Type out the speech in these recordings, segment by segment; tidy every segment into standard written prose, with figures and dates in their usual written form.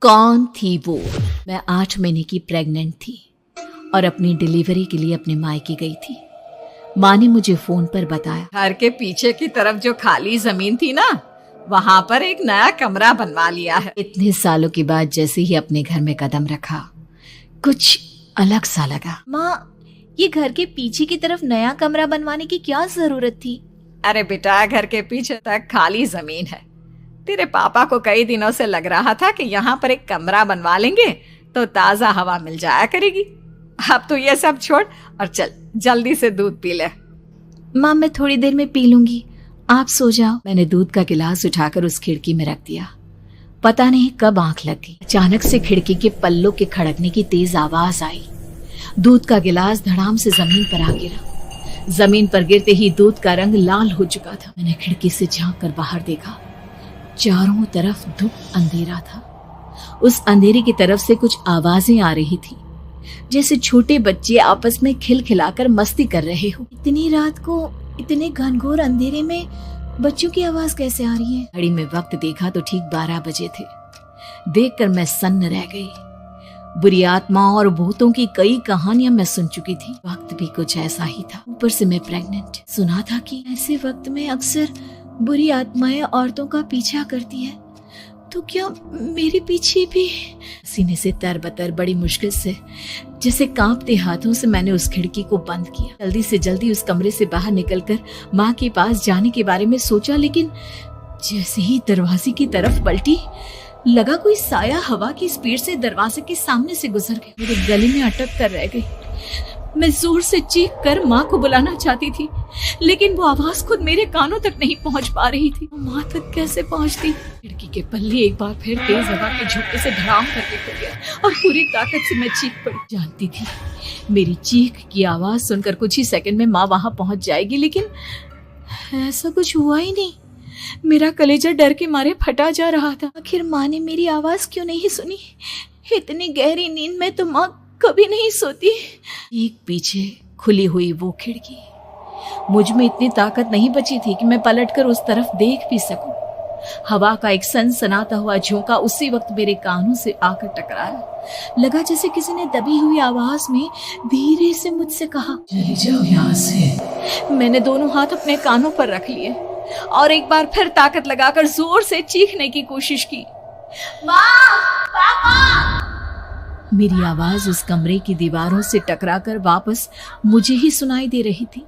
कौन थी वो? मैं 8 महीने की प्रेग्नेंट थी और अपनी डिलीवरी के लिए अपने मायके गई थी। माँ ने मुझे फोन पर बताया, घर के पीछे की तरफ जो खाली जमीन थी ना, वहाँ पर एक नया कमरा बनवा लिया है। इतने सालों के बाद जैसे ही अपने घर में कदम रखा, कुछ अलग सा लगा। माँ, ये घर के पीछे की तरफ नया कमरा बनवाने की क्या जरूरत थी? अरे बेटा, घर के पीछे तक खाली जमीन है। तेरे पापा को कई दिनों से लग रहा था कि यहाँ पर एक कमरा बनवा लेंगे तो ताजा हवा मिल जाया करेगी। अब तो ये सब छोड़ और चल जल्दी से दूध पी ले। माँ, मैं थोड़ी देर में पी लूंगी, आप सो जाओ। मैंने दूध का गिलास उठाकर उस खिड़की में रख दिया। पता नहीं कब आंख लग गई। अचानक से खिड़की के पल्लों के खड़कने की तेज आवाज आई। दूध का गिलास धड़ाम से जमीन पर आ गिरा। जमीन पर गिरते ही दूध का रंग लाल हो चुका था। मैंने खिड़की से झांक कर बाहर देखा। चारों तरफ धुप अंधेरा था। उस अंधेरे की तरफ से कुछ आवाजें आ रही थी, जैसे छोटे बच्चे आपस में खिलखिलाकर मस्ती कर रहे हो। इतनी रात को इतने घनघोर अंधेरे में बच्चों की आवाज कैसे आ रही है? घड़ी में वक्त देखा तो ठीक 12 बजे थे। देखकर मैं सन्न रह गई। बुरी आत्माओं और भूतों की कई कहानियां मैं सुन चुकी थी। वक्त भी कुछ ऐसा ही था। ऊपर से मैं प्रेग्नेंट। सुना था कि ऐसे वक्त में अक्सर बुरी आत्माएं औरतों का पीछा करती है, तो क्या मेरे पीछे भी? सीने से तरबतर बड़ी मुश्किल से, जैसे कांपते हाथों से मैंने उस खिड़की को बंद किया। जल्दी से जल्दी उस कमरे से बाहर निकलकर माँ के पास जाने के बारे में सोचा, लेकिन जैसे ही दरवाजे की तरफ पलटी, लगा कोई साया हवा की स्पीड से दरवाजे के सामने से गुजर गया। मेरे गले में अटक कर रह गई। मैं जोर से चीख कर माँ को बुलाना चाहती थी, लेकिन वो आवाज खुद मेरे कानों तक नहीं पहुँच पा रही थी। माँ तक कैसे पहुँचती? खिड़की के पल्ले एक बार फिर तेज हवा के झोंके से धड़ाम करके खुल गया और पूरी ताकत से मैं चीख पड़ी। जानती थी मेरी चीख की आवाज सुनकर कुछ ही सेकंड में माँ वहां पहुंच जाएगी, लेकिन ऐसा कुछ हुआ ही नहीं। मेरा कलेजा डर के मारे फटा जा रहा था। आखिर माँ ने मेरी आवाज क्यों नहीं सुनी? इतनी गहरी नींद में तो माँ कभी नहीं सोती। एक पीछे खुली हुई वो खिड़की। मुझ में इतनी ताकत नहीं बची थी कि मैं पलटकर उस तरफ देख भी सकूं। हवा का एक सनसनाता हुआ झोंका उसी वक्त मेरे कानों से आकर टकराया। लगा जैसे किसी ने दबी हुई आवाज में धीरे से मुझसे कहा, चली जाओ यहाँ से। मैंने दोनों हाथ अपने कानों पर रख लिए और एक बार फिर ताकत लगाकर जोर से चीखने की कोशिश की। माँ, पापा! मेरी आवाज उस कमरे की दीवारों से टकराकर वापस मुझे ही सुनाई दे रही थी।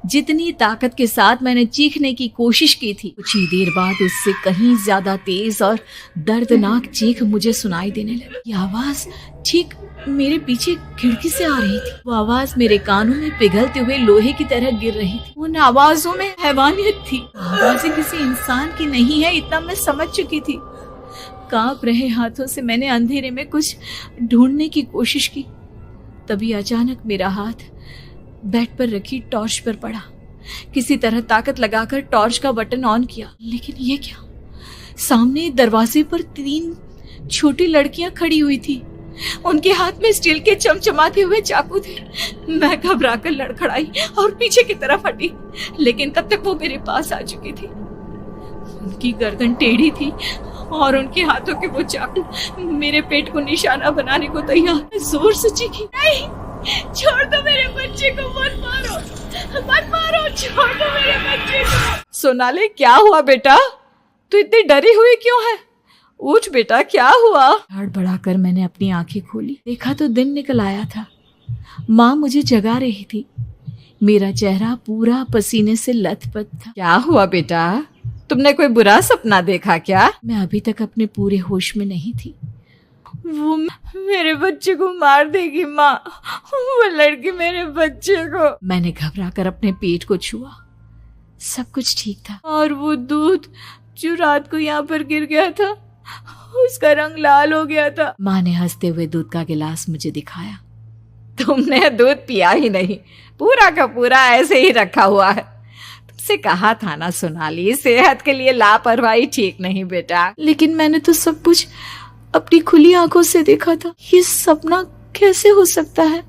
जितनी ताकत के साथ मैंने चीखने की कोशिश की थी, कुछ ही देर बाद उससे कहीं ज्यादा तेज और दर्दनाक चीख मुझे सुनाई देने लगी। ये आवाज ठीक मेरे पीछे खिड़की से आ रही थी। वो आवाज मेरे कानों में पिघलते हुए लोहे की तरह गिर रही थी। उन आवाजों में हैवानियत थी। आवाजें किसी इंसान की नहीं है, इतना मैं समझ चुकी थी। कांप रहे हाथों से मैंने अंधेरे में कुछ ढूंढने की कोशिश की। तभी अचानक मेरा हाथ बेड पर रखी टॉर्च पर पड़ा। किसी तरह ताकत लगाकर टॉर्च का बटन ऑन किया, लेकिन ये क्या? सामने दरवाजे पर 3 छोटी लड़कियां खड़ी हुई थी। उनके हाथ में स्टील के चमचमाते हुए चाकू थे। मैं घबराकर लड़खड़ाई और पीछे की तरफ हटी, लेकिन तब तक वो मेरे पास आ चुकी थी। उनकी गर्दन टेढ़ी थी और उनके हाथों के वो चाकू मेरे पेट को निशाना बनाने को तैयार। जोर से चीखी, नहीं, छोड़ दो मेरे बच्चे को, मत मारो, मत मारो, छोड़ दो मेरे बच्चे को। सोनाली, क्या हुआ बेटा? तू इतनी डरी हुई क्यों है? उठ बेटा, क्या हुआ? हड़बड़ाकर मैंने अपनी आंखें खोली। देखा तो दिन निकल आया था। माँ मुझे जगा रही थी। मेरा चेहरा पूरा पसीने से लथपथ था। क्या हुआ बेटा? तुमने कोई बुरा सपना देखा क्या? मैं अभी तक अपने पूरे होश में नहीं थी। वो मेरे बच्चे को मार देगी माँ, वो लड़की मेरे बच्चे को। मैंने घबराकर अपने पेट को छुआ। सब कुछ ठीक था। और वो दूध जो रात को यहाँ पर गिर गया था, उसका रंग लाल हो गया था। माँ ने हंसते हुए दूध का गिलास मुझे दिखाया। तुमने दूध पिया ही नहीं, पूरा का पूरा ऐसे ही रखा हुआ है। तुमसे कहा था ना सोनाली, सेहत के लिए लापरवाही ठीक नहीं बेटा। लेकिन मैंने तो सब कुछ अपनी खुली आंखों से देखा था। ये सपना कैसे हो सकता है?